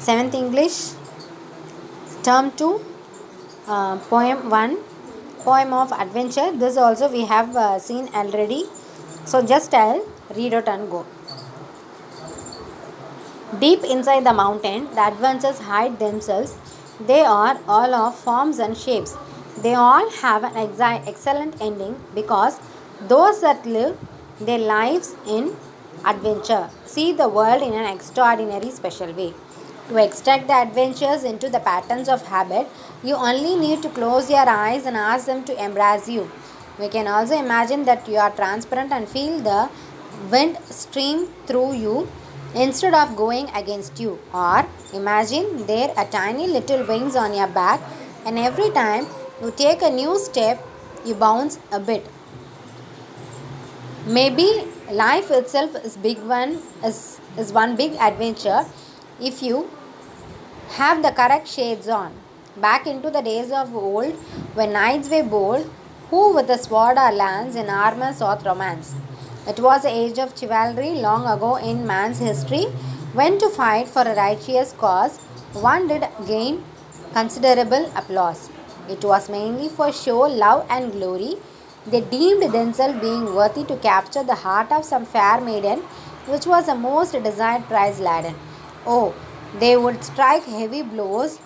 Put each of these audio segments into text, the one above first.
7th English, term 2, poem 1, poem of adventure. This also we have seen already. So just I'll read out and go. Deep inside the mountain, the adventures hide themselves. They are all of forms and shapes. They all have an excellent ending because those that live their lives in adventure see the world in an extraordinary special way. To extract the adventures into the patterns of habit, you only need to close your eyes and ask them to embrace you. We can also imagine that you are transparent and feel the wind stream through you instead of going against you. Or imagine there are tiny little wings on your back, and every time you take a new step, you bounce a bit. Maybe life itself is one big adventure if you have the correct shades on. Back into the days of old, when knights were bold, who with a sword or lance in armor sought romance. It was the age of chivalry long ago in man's history, when to fight for a righteous cause, one did gain considerable applause. It was mainly for show, love, and glory. They deemed themselves being worthy to capture the heart of some fair maiden, which was the most desired prize laden. Oh, they would strike heavy blows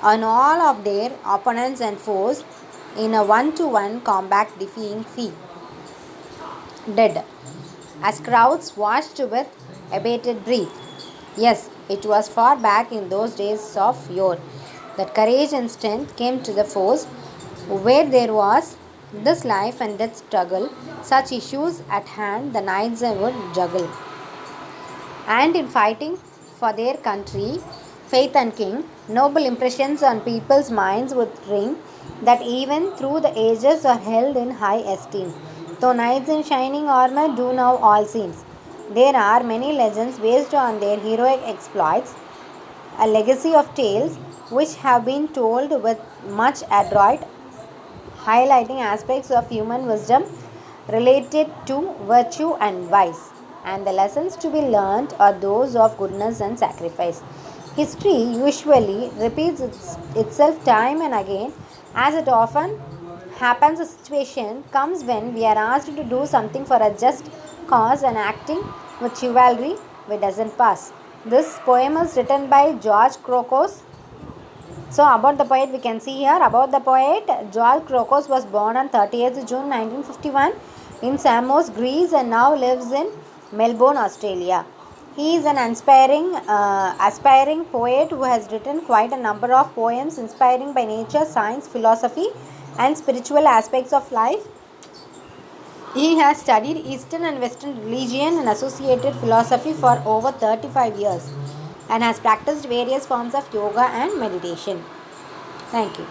on all of their opponents and foes in a one-to-one combat, defying fee. Dead, as crowds watched with abated breath. Yes, it was far back in those days of yore that courage and strength came to the foes, where there was this life and death struggle, such issues at hand the knights would juggle. And in fighting for their country, faith and king, noble impressions on people's minds would ring that even through the ages are held in high esteem. Though knights in shining armor do now all seems, there are many legends based on their heroic exploits, a legacy of tales which have been told with much adroit, highlighting aspects of human wisdom related to virtue and vice, and the lessons to be learnt are those of goodness and sacrifice. History usually repeats itself time and again, as it often happens. A situation comes when we are asked to do something for a just cause, and acting with chivalry we doesn't pass. This poem is written by George Crocos. So about the poet, we can see here about the poet. George Crocos was born on 30th June 1951 in Samos, Greece, and now lives in Melbourne, Australia. He is an aspiring poet who has written quite a number of poems inspiring by nature, science, philosophy, and spiritual aspects of life. He has studied Eastern and Western religion and associated philosophy for over 35 years and has practiced various forms of yoga and meditation. Thank you.